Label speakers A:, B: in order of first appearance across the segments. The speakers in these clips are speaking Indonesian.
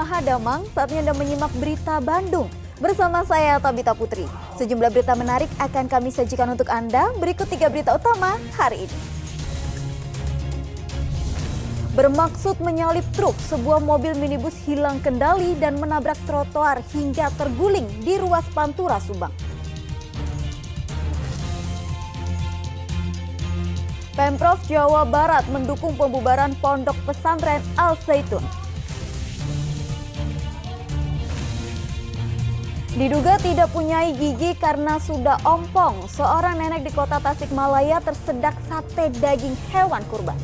A: Mahadamang, saatnya Anda menyimak berita Bandung. Bersama saya Tabita Putri. Sejumlah berita menarik akan kami sajikan untuk Anda. Berikut 3 berita utama hari ini. Bermaksud menyalip truk, sebuah mobil minibus hilang kendali dan menabrak trotoar hingga terguling di ruas Pantura, Subang. Pemprov Jawa Barat mendukung pembubaran Pondok Pesantren Al Zaitun. Diduga tidak punya gigi karena sudah ompong, seorang nenek di kota Tasikmalaya tersedak sate daging hewan kurban.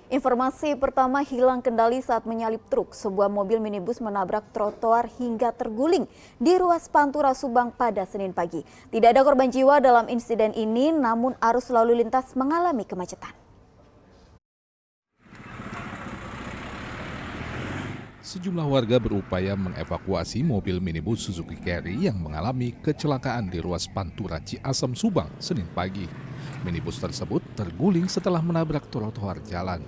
A: Informasi pertama, hilang kendali saat menyalip truk. Sebuah mobil minibus menabrak trotoar hingga terguling di ruas Pantura Subang pada Senin pagi. Tidak ada korban jiwa dalam insiden ini, namun arus lalu lintas mengalami kemacetan.
B: Sejumlah warga berupaya mengevakuasi mobil minibus Suzuki Carry yang mengalami kecelakaan di ruas Pantura Ciasem Subang Senin pagi. Minibus tersebut terguling setelah menabrak trotoar jalan.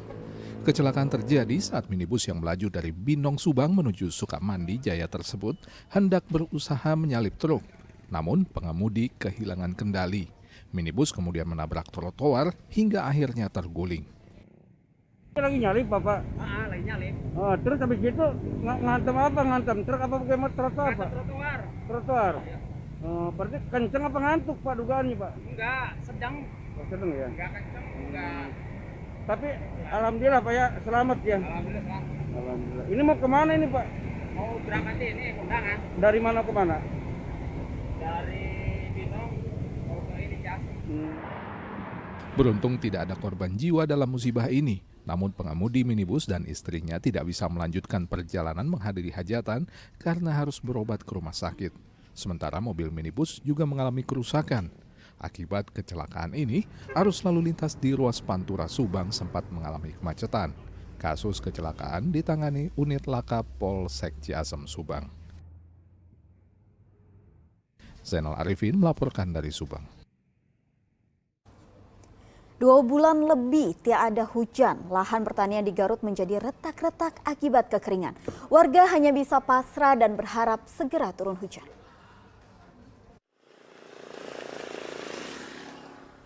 B: Kecelakaan terjadi saat minibus yang melaju dari Binong Subang menuju Sukamandi Jaya tersebut hendak berusaha menyalip truk. Namun pengemudi kehilangan kendali. Minibus kemudian menabrak trotoar hingga akhirnya terguling.
C: Lagi nyalip Bapak?
D: Lagi nyalip.
C: Oh, terus habis gitu ngantem apa? Ngantem truk apa pakai trotoar Pak?
D: Trotoar.
C: Trotoar. Oh, berarti kenceng apa ngantuk Pak dugaannya Pak?
D: Enggak, sedang.
C: Oh, sedang ya?
D: Enggak kenceng, enggak.
C: Tapi alhamdulillah Pak ya, selamat ya.
D: Alhamdulillah selamat.
C: Alhamdulillah. Ini mau kemana ini Pak?
D: Mau berangkat ini kondangan
C: Dari mana ke mana?
D: dari Binong mau ke ini Ciasem.
B: Beruntung tidak ada korban jiwa dalam musibah ini. Namun pengemudi minibus dan istrinya tidak bisa melanjutkan perjalanan menghadiri hajatan karena harus berobat ke rumah sakit. Sementara mobil minibus juga mengalami kerusakan. Akibat kecelakaan ini, arus lalu lintas di ruas Pantura Subang sempat mengalami kemacetan. Kasus kecelakaan ditangani unit laka Polsek Ciasem Subang. Zainal Arifin melaporkan dari Subang.
A: 2 bulan lebih tiada hujan, lahan pertanian di Garut menjadi retak-retak akibat kekeringan. Warga hanya bisa pasrah dan berharap segera turun hujan.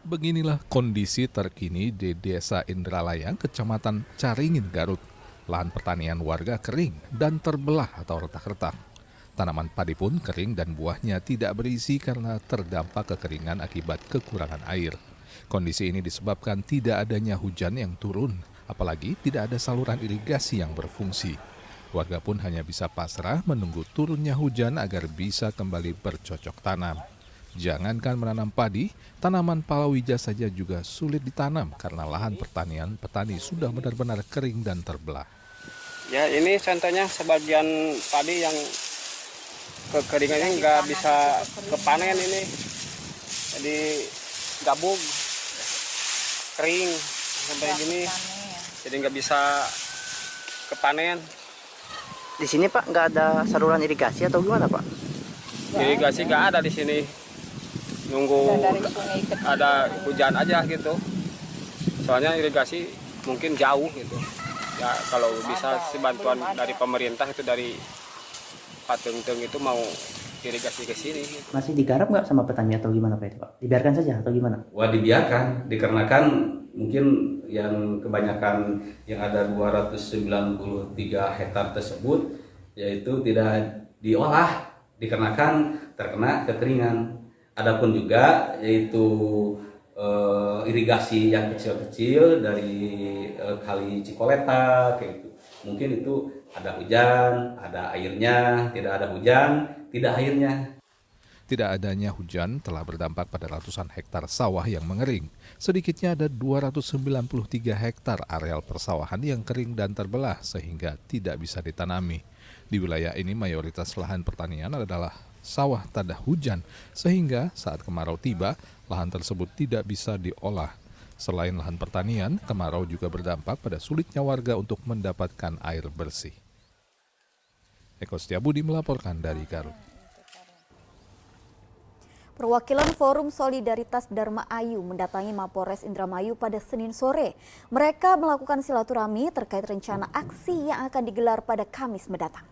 B: Beginilah kondisi terkini di Desa Indralaya, Kecamatan Caringin, Garut. Lahan pertanian warga kering dan terbelah atau retak-retak. Tanaman padi pun kering dan buahnya tidak berisi karena terdampak kekeringan akibat kekurangan air. Kondisi ini disebabkan tidak adanya hujan yang turun, apalagi tidak ada saluran irigasi yang berfungsi. Warga pun hanya bisa pasrah menunggu turunnya hujan agar bisa kembali bercocok tanam. Jangankan menanam padi, tanaman palawija saja juga sulit ditanam karena lahan pertanian petani sudah benar-benar kering dan terbelah.
D: Ya ini contohnya sebagian padi yang kekeringannya nggak bisa kepanen ini. Jadi gabung, kering sampai gini, jadi nggak bisa kepanen.
E: Di sini Pak nggak ada saluran irigasi atau gimana Pak?
D: Irigasi nggak ada di sini. Nunggu ada hujan aja gitu. Soalnya irigasi mungkin jauh gitu. Ya kalau bisa sih bantuan dari pemerintah itu dari Patungtung itu mau irigasi ke sini.
E: Masih digarap nggak sama petani atau gimana Pak itu Pak? Dibiarkan saja atau gimana?
F: Wah dibiarkan, dikarenakan mungkin yang kebanyakan yang ada 293 hektar tersebut yaitu tidak diolah dikarenakan terkena kekeringan. Adapun juga yaitu irigasi yang kecil-kecil dari kali Cikoleta kayak gitu. Mungkin itu ada hujan, ada airnya, tidak ada hujan, tidak airnya.
B: Tidak adanya hujan telah berdampak pada ratusan hektar sawah yang mengering. Sedikitnya ada 293 hektar areal persawahan yang kering dan terbelah sehingga tidak bisa ditanami. Di wilayah ini mayoritas lahan pertanian adalah sawah tada hujan, sehingga saat kemarau tiba, lahan tersebut tidak bisa diolah. Selain lahan pertanian, kemarau juga berdampak pada sulitnya warga untuk mendapatkan air bersih. Eko Setiabudi melaporkan dari Garut.
A: Perwakilan Forum Solidaritas Dharma Ayu mendatangi Mapolres Indramayu pada Senin sore. Mereka melakukan silaturahmi terkait rencana aksi yang akan digelar pada Kamis mendatang.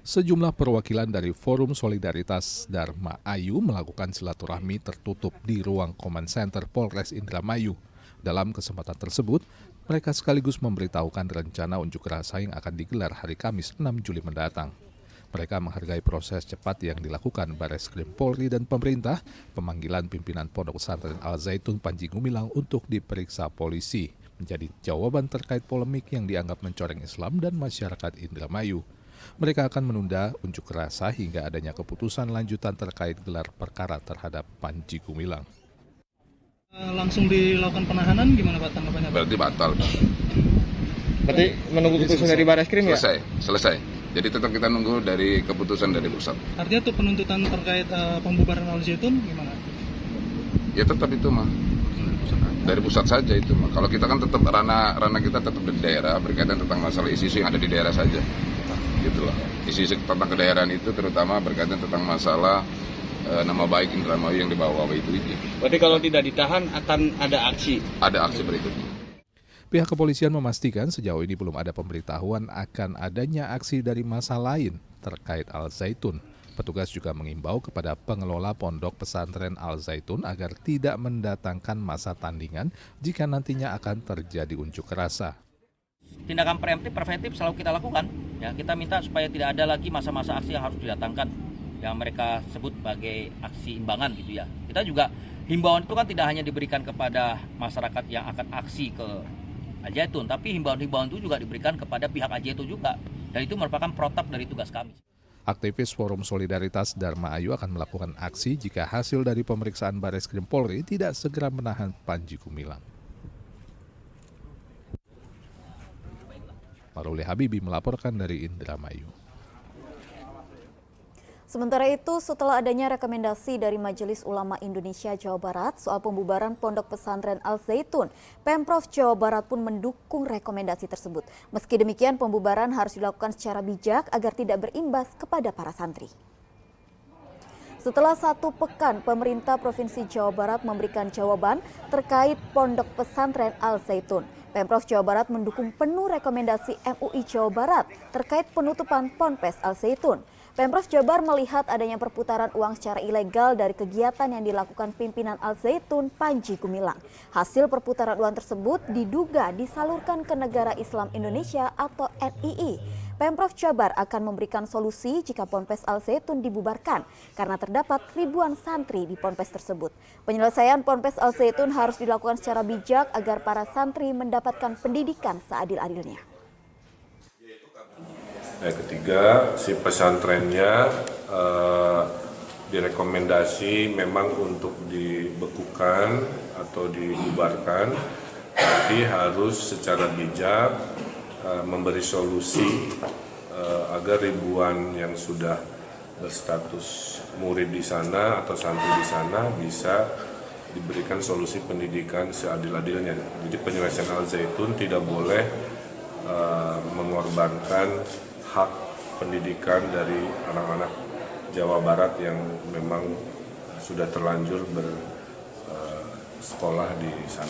B: Sejumlah perwakilan dari Forum Solidaritas Dharma Ayu melakukan silaturahmi tertutup di ruang Command Center Polres Indramayu. Dalam kesempatan tersebut, mereka sekaligus memberitahukan rencana unjuk rasa yang akan digelar hari Kamis 6 Juli mendatang. Mereka menghargai proses cepat yang dilakukan Bareskrim Polri dan pemerintah, pemanggilan pimpinan Pondok Pesantren Al Zaitun Panji Gumilang untuk diperiksa polisi, menjadi jawaban terkait polemik yang dianggap mencoreng Islam dan masyarakat Indramayu. Mereka akan menunda unjuk rasa hingga adanya keputusan lanjutan terkait gelar perkara terhadap Panji Gumilang.
G: Langsung dilakukan penahanan gimana Pak tanggapannya?
H: Berarti batal.
I: Berarti menunggu keputusan dari Bareskrim ya?
H: Selesai. Jadi tetap kita nunggu dari keputusan dari pusat.
G: Artinya tuh penuntutan terkait pembubaran Al Zaitun gimana?
H: Ya tetap itu mah. Dari pusat saja itu mah. Kalau kita kan tetap ranah kita tetap di daerah berkaitan tentang masalah isu yang ada di daerah saja. Gitulah. Isu tentang kedaerahan itu terutama berkaitan tentang masalah nama baik Indramayu yang dibawa itu.
I: Berarti kalau tidak ditahan akan ada aksi?
H: Ada aksi berikutnya.
B: Pihak kepolisian memastikan sejauh ini belum ada pemberitahuan akan adanya aksi dari massa lain terkait Al Zaitun. Petugas juga mengimbau kepada pengelola Pondok Pesantren Al Zaitun agar tidak mendatangkan massa tandingan jika nantinya akan terjadi unjuk rasa.
J: Tindakan preventif selalu kita lakukan. Ya, kita minta supaya tidak ada lagi masa-masa aksi yang harus didatangkan, yang mereka sebut sebagai aksi imbangan gitu ya. Kita juga himbauan itu kan tidak hanya diberikan kepada masyarakat yang akan aksi ke Al Zaitun, tapi himbauan-himbauan itu juga diberikan kepada pihak Al Zaitun juga. Dan itu merupakan protap dari tugas kami.
B: Aktivis Forum Solidaritas Dharma Ayu akan melakukan aksi jika hasil dari pemeriksaan Bareskrim Polri tidak segera menahan Panji Gumilang. Maruli Habibi melaporkan dari Indramayu.
A: Sementara itu, setelah adanya rekomendasi dari Majelis Ulama Indonesia Jawa Barat soal pembubaran Pondok Pesantren Al Zaitun, Pemprov Jawa Barat pun mendukung rekomendasi tersebut. Meski demikian, pembubaran harus dilakukan secara bijak agar tidak berimbas kepada para santri. Setelah 1 pekan, pemerintah Provinsi Jawa Barat memberikan jawaban terkait Pondok Pesantren Al Zaitun. Pemprov Jawa Barat mendukung penuh rekomendasi MUI Jawa Barat terkait penutupan Ponpes Al Zaitun. Pemprov Jabar melihat adanya perputaran uang secara ilegal dari kegiatan yang dilakukan pimpinan Al Zaitun Panji Gumilang. Hasil perputaran uang tersebut diduga disalurkan ke Negara Islam Indonesia atau NII. Pemprov Jabar akan memberikan solusi jika Ponpes Al Zaitun dibubarkan karena terdapat ribuan santri di ponpes tersebut. Penyelesaian Ponpes Al Zaitun harus dilakukan secara bijak agar para santri mendapatkan pendidikan seadil-adilnya.
K: Yang ketiga, si pesantrennya direkomendasi memang untuk dibekukan atau dibubarkan, tapi harus secara bijak memberi solusi agar ribuan yang sudah berstatus murid di sana atau santri di sana bisa diberikan solusi pendidikan seadil-adilnya. Jadi penyelesaian Al Zaitun tidak boleh mengorbankan hak pendidikan dari anak-anak Jawa Barat yang memang sudah terlanjur bersekolah di sana.